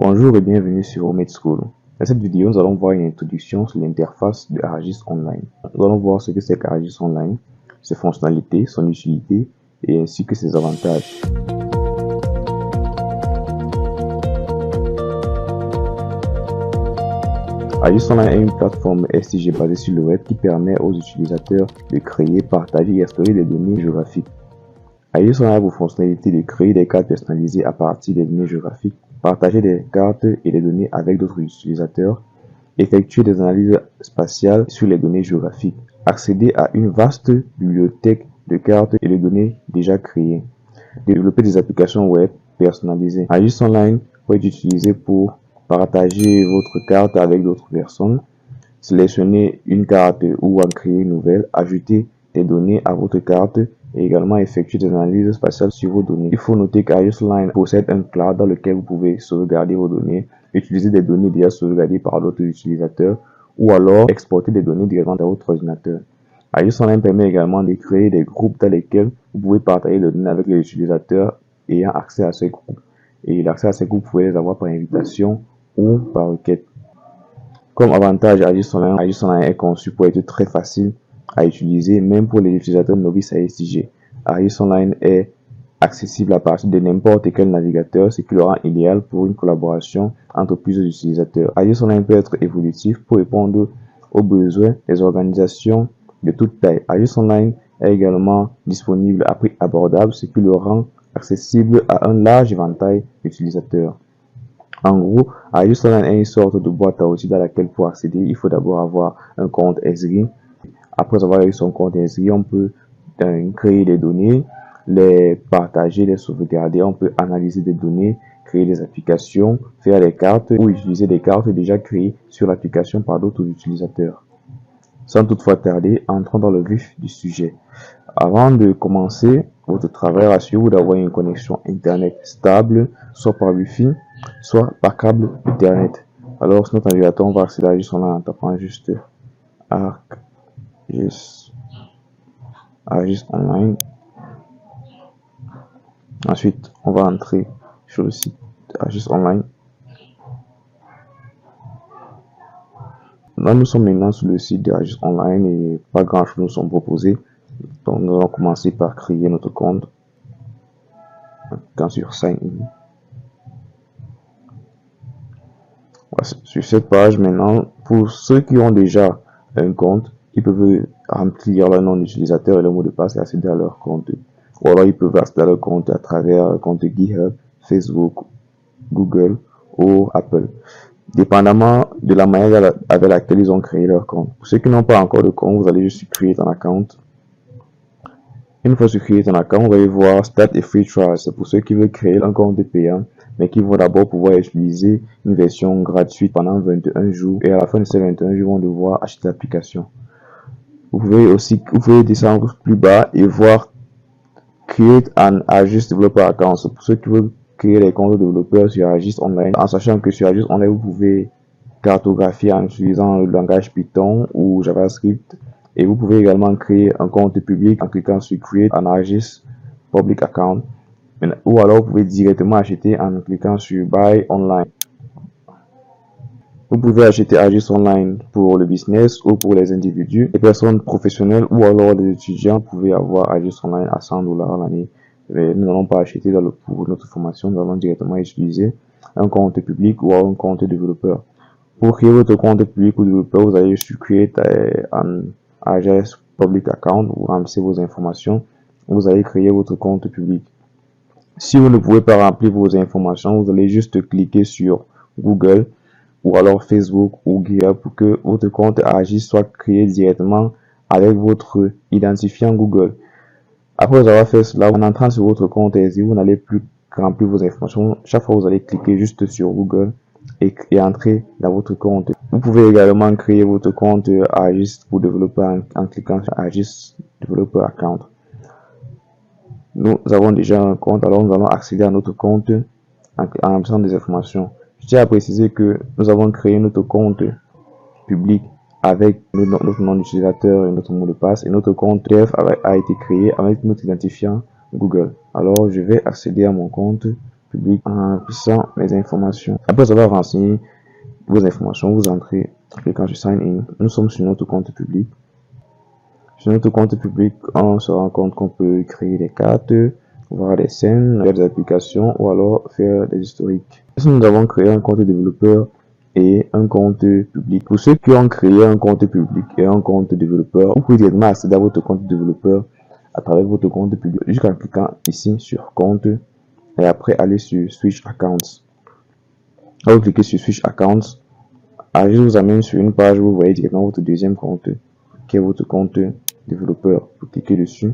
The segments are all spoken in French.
Bonjour et bienvenue sur Homemade School. Dans cette vidéo, nous allons voir une introduction sur l'interface de ArcGIS Online. Nous allons voir ce que c'est qu'ArcGIS Online, ses fonctionnalités, son utilité et ainsi que ses avantages. ArcGIS Online est une plateforme STG basée sur le web qui permet aux utilisateurs de créer, partager et explorer des données géographiques. ArcGIS Online a pour fonctionnalité de créer des cartes personnalisées à partir des données géographiques, partager des cartes et des données avec d'autres utilisateurs, effectuer des analyses spatiales sur les données géographiques, accéder à une vaste bibliothèque de cartes et de données déjà créées, développer des applications web personnalisées. ArcGIS Online peut être utilisé pour partager votre carte avec d'autres personnes, sélectionner une carte ou en créer une nouvelle, ajouter des données à votre carte et également effectuer des analyses spatiales sur vos données. Il faut noter qu'ArcGIS Online possède un cloud dans lequel vous pouvez sauvegarder vos données, utiliser des données déjà sauvegardées par d'autres utilisateurs ou alors exporter des données directement dans votre ordinateur. ArcGIS Online permet également de créer des groupes dans lesquels vous pouvez partager des données avec les utilisateurs ayant accès à ces groupes. Et l'accès à ces groupes, vous pouvez les avoir par invitation ou par requête. Comme avantage, ArcGIS Online est conçu pour être très facile à utiliser, même pour les utilisateurs novices à STG. ArcGIS Online est accessible à partir de n'importe quel navigateur, ce qui le rend idéal pour une collaboration entre plusieurs utilisateurs. ArcGIS Online peut être évolutif pour répondre aux besoins des organisations de toute taille. ArcGIS Online est également disponible à prix abordable, ce qui le rend accessible à un large éventail d'utilisateurs. En gros, ArcGIS Online est une sorte de boîte à outils dans laquelle pour accéder, il faut d'abord avoir un compte Esri. Après avoir eu son compte Esri, on peut créer des données, les partager, les sauvegarder, on peut analyser des données, créer des applications, faire des cartes ou utiliser des cartes déjà créées sur l'application par d'autres utilisateurs. Sans toutefois tarder, entrons dans le vif du sujet. Avant de commencer votre travail, rassurez-vous d'avoir une connexion Internet stable, soit par Wi-Fi, soit par câble Ethernet. Alors, sur notre navigateur, on va accéder à ArcGIS Online en tapant juste ArcGIS Online. Ensuite, on va entrer sur le site ArcGIS Online. Là, nous sommes maintenant sur le site de ArcGIS Online et pas grand chose nous sont proposés. Donc, nous allons commencer par créer notre compte. Quand sur Sign In. Sur cette page, maintenant, pour ceux qui ont déjà un compte, ils peuvent remplir leur nom d'utilisateur et le mot de passe et accéder à leur compte. Ou alors, ils peuvent accéder à leur compte à travers le compte GitHub, Facebook, Google ou Apple, dépendamment de la manière avec laquelle ils ont créé leur compte. Pour ceux qui n'ont pas encore de compte, vous allez juste sur Create an Account. Une fois sur Create an Account, vous allez voir Start a Free Trial. C'est pour ceux qui veulent créer un compte payant, mais qui vont d'abord pouvoir utiliser une version gratuite pendant 21 jours. Et à la fin de ces 21 jours, ils vont devoir acheter l'application. Vous pouvez descendre plus bas et voir Create an ArcGIS Developer Account. C'est pour ceux qui veulent créer les comptes de développeurs sur ArcGIS Online. En sachant que sur ArcGIS Online, vous pouvez cartographier en utilisant le langage Python ou JavaScript. Et vous pouvez également créer un compte public en cliquant sur Create an ArcGIS Public Account. Ou alors, vous pouvez directement acheter en cliquant sur Buy Online. Vous pouvez acheter ArcGIS Online pour le business ou pour les individus, les personnes professionnelles ou alors les étudiants. Vous pouvez avoir ArcGIS Online à $100 l'année. Nous n'allons pas acheter pour notre formation, nous allons directement utiliser un compte public ou un compte développeur. Pour créer votre compte public ou développeur, vous allez sur Create an ArcGIS Public Account, vous remplissez vos informations, vous allez créer votre compte public. Si vous ne pouvez pas remplir vos informations, vous allez juste cliquer sur Google ou alors Facebook ou GitHub pour que votre compte ArcGIS soit créé directement avec votre identifiant Google. Après avoir fait cela, en entrant sur votre compte Esri, vous n'allez plus remplir vos informations. Chaque fois, vous allez cliquer juste sur Google et entrer dans votre compte. Vous pouvez également créer votre compte ArcGIS pour développer en cliquant sur ArcGIS Developer Account. Nous avons déjà un compte, alors nous allons accéder à notre compte en remplissant des informations. Je tiens à préciser que nous avons créé notre compte public avec notre nom d'utilisateur et notre mot de passe, et notre compte a été créé avec notre identifiant Google. Alors je vais accéder à mon compte public en remplissant les informations. Après avoir renseigné vos informations, vous entrez en cliquant sur Sign In. Nous sommes sur notre compte public. Sur notre compte public, on se rend compte qu'on peut créer des cartes, voir des scènes, faire des applications ou alors faire des historiques. Si nous avons créé un compte développeur et un compte public, pour ceux qui ont créé un compte public et un compte développeur, vous pouvez directement accéder à votre compte développeur à travers votre compte public, jusqu'en cliquant ici sur compte et après aller sur Switch Accounts. Quand vous cliquez sur Switch Accounts, je vous amène sur une page où vous voyez directement votre deuxième compte, qui est votre compte développeur. Vous cliquez dessus.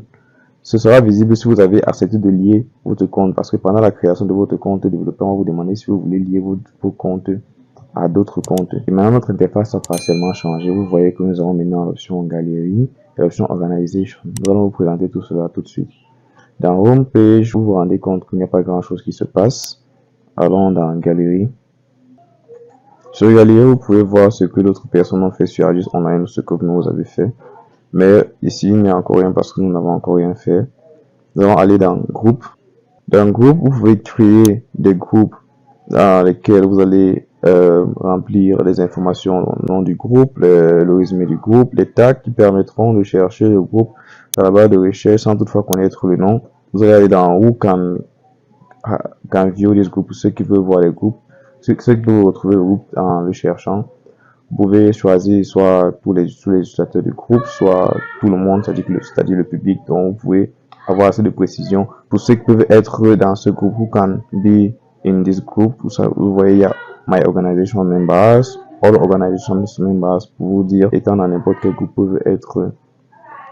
Ce sera visible si vous avez accepté de lier votre compte, parce que pendant la création de votre compte développeur, on va vous demander si vous voulez lier vos comptes à d'autres comptes. Et maintenant, notre interface a partiellement changé. Vous voyez que nous avons maintenant l'option galerie et l'option organization. Nous allons vous présenter tout cela tout de suite. Dans Home Page, vous vous rendez compte qu'il n'y a pas grand chose qui se passe. Allons dans Galerie. Sur Galerie, vous pouvez voir ce que d'autres personnes ont fait sur Agis Online ou ce que vous avez fait. Mais ici, il n'y a encore rien parce que nous n'avons encore rien fait. Nous allons aller dans Groupe. Dans Groupe, vous pouvez créer des groupes dans lesquels vous allez remplir les informations, le nom du groupe, le résumé du groupe, les tags qui permettront de chercher le groupe dans la barre de recherche sans toutefois connaître le nom. Vous allez aller dans Who can view this group, ceux qui veulent voir les groupes, ceux qui veulent retrouver le groupe en le cherchant. Vous pouvez choisir soit tous les utilisateurs du groupe, soit tout le monde, c'est-à-dire le public. Donc vous pouvez avoir assez de précision pour ceux qui peuvent être dans ce groupe. Who can be in this group? Vous voyez, il y a My Organization Members, All Organization Members, pour vous dire, étant dans n'importe quel groupe, peuvent être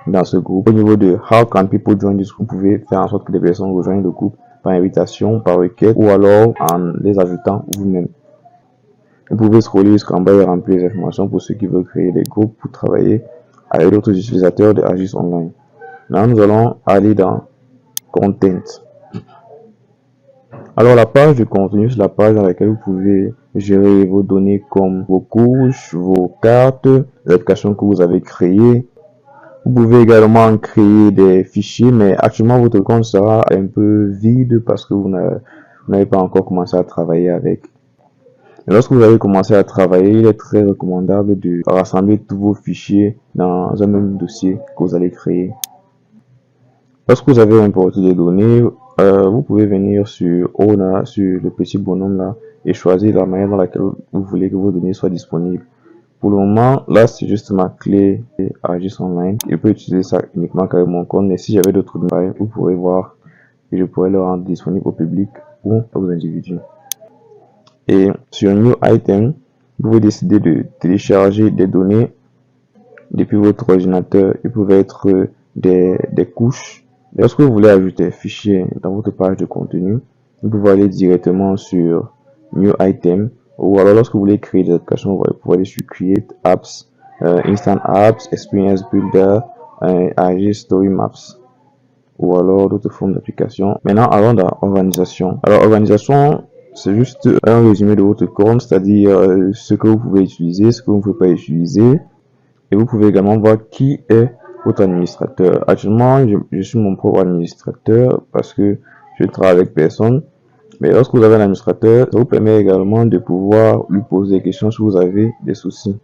dans ce groupe. Au niveau de How can people join this group, vous pouvez faire en sorte que les personnes rejoignent le groupe par invitation, par requête, ou alors en les ajoutant vous-même. Vous pouvez scroller jusqu'en bas et remplir les informations pour ceux qui veulent créer des groupes pour travailler avec d'autres utilisateurs de Agis Online. Là, nous allons aller dans Content. Alors, la page de contenu, c'est la page dans laquelle vous pouvez gérer vos données comme vos couches, vos cartes, les applications que vous avez créées. Vous pouvez également créer des fichiers, mais actuellement, votre compte sera un peu vide parce que vous n'avez pas encore commencé à travailler avec. Et lorsque vous avez commencé à travailler, il est très recommandable de rassembler tous vos fichiers dans un même dossier que vous allez créer. Lorsque vous avez importé des données, vous pouvez venir sur Owner, sur le petit bonhomme là, et choisir la manière dans laquelle vous voulez que vos données soient disponibles. Pour le moment, là, c'est juste ma clé Agis Online. Je peux utiliser ça uniquement avec mon compte, mais si j'avais d'autres données, vous pourrez voir que je pourrais le rendre disponible au public ou aux individus. Et sur New Item, vous pouvez décider de télécharger des données depuis votre ordinateur. Il peut être des couches. Lorsque vous voulez ajouter un fichier dans votre page de contenu, vous pouvez aller directement sur New Item. Ou alors lorsque vous voulez créer des applications, vous pouvez aller sur Create Apps, Instant Apps, Experience Builder, Agis Story Maps. Ou alors d'autres formes d'applications. Maintenant, allons dans Organisation. Alors, Organisation, c'est juste un résumé de votre compte, c'est-à-dire ce que vous pouvez utiliser, ce que vous ne pouvez pas utiliser. Et vous pouvez également voir qui est votre administrateur. Actuellement, je suis mon propre administrateur parce que je travaille avec personne. Mais lorsque vous avez un administrateur, ça vous permet également de pouvoir lui poser des questions si vous avez des soucis.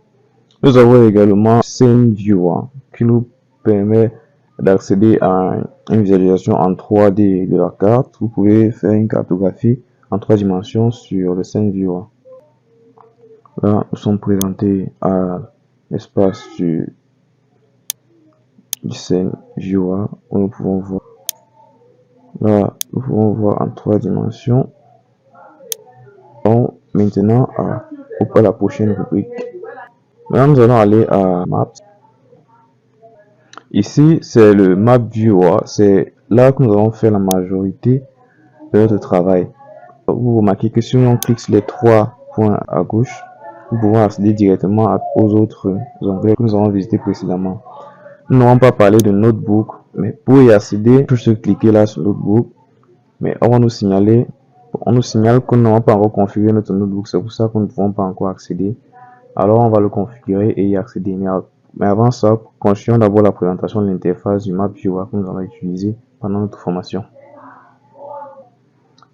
Nous avons également Scene Viewer qui nous permet d'accéder à une visualisation en 3D de la carte. Vous pouvez faire une cartographie en 3 dimensions sur le Scene Viewer. Là, nous sommes présentés à l'espace du Scene Viewer où nous pouvons voir. Là, nous pouvons voir en 3 dimensions. Bon, maintenant à la prochaine rubrique. Maintenant, nous allons aller à Maps. Ici, c'est le Map Viewer. C'est là que nous allons faire la majorité de notre travail. Vous remarquez que si on clique sur les 3 points à gauche, nous pouvons accéder directement aux autres onglets que nous avons visités précédemment. Nous n'avons pas parlé de Notebook, mais pour y accéder, il faut juste cliquer là sur Notebook. Mais on nous signale que nous n'avons pas encore configuré notre Notebook. C'est pour ça que nous ne pouvons pas encore accéder. Alors, on va le configurer et y accéder. Mais avant ça, continuons d'abord la présentation de l'interface du Map Viewer que nous allons utiliser pendant notre formation.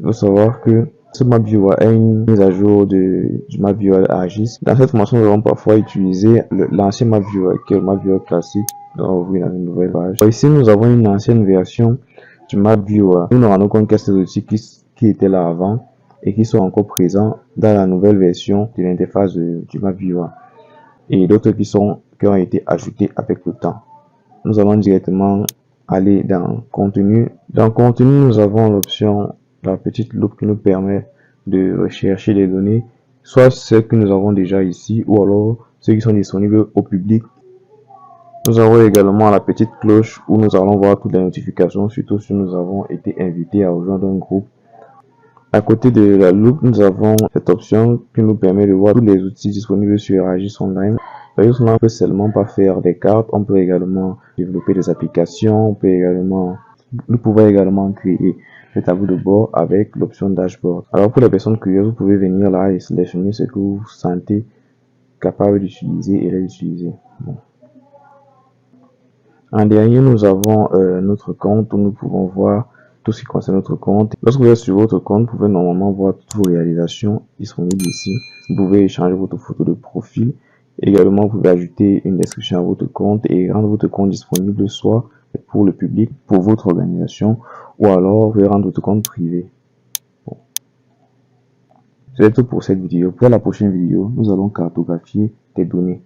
Il faut savoir que ce map viewer est une mise à jour du map viewer ArcGIS. Dans cette formation, nous allons parfois utiliser l'ancien map viewer qui est le map viewer classique. Donc, oui, dans une nouvelle page. Ici, nous avons une ancienne version du map viewer. Nous nous rendons compte qu'il y a ces outils qui étaient là avant et qui sont encore présents dans la nouvelle version de l'interface du map viewer. Et d'autres qui ont été ajoutés avec le temps. Nous allons directement aller dans contenu. Dans contenu, nous avons l'option, la petite loupe qui nous permet de rechercher les données, soit celles que nous avons déjà ici, ou alors ceux qui sont disponibles au public. Nous avons également la petite cloche où nous allons voir toutes les notifications, surtout si nous avons été invités à rejoindre un groupe. À côté de la loupe, nous avons cette option qui nous permet de voir tous les outils disponibles sur ArcGIS Online. ArcGIS Online ne peut seulement pas faire des cartes, on peut également développer des applications, nous pouvons également créer des tableaux de bord avec l'option dashboard. Alors pour les personnes curieuses, vous pouvez venir là et sélectionner ce que vous sentez capable d'utiliser et les utiliser. Bon. En dernier, nous avons notre compte où nous pouvons voir tout ce qui concerne notre compte. Lorsque vous êtes sur votre compte, vous pouvez normalement voir toutes vos réalisations disponibles ici. Vous pouvez échanger votre photo de profil. Également, vous pouvez ajouter une description à votre compte et rendre votre compte disponible soit pour le public, pour votre organisation, ou alors vous pouvez rendre votre compte privé. Bon. C'est tout pour cette vidéo. Pour la prochaine vidéo, nous allons cartographier des données.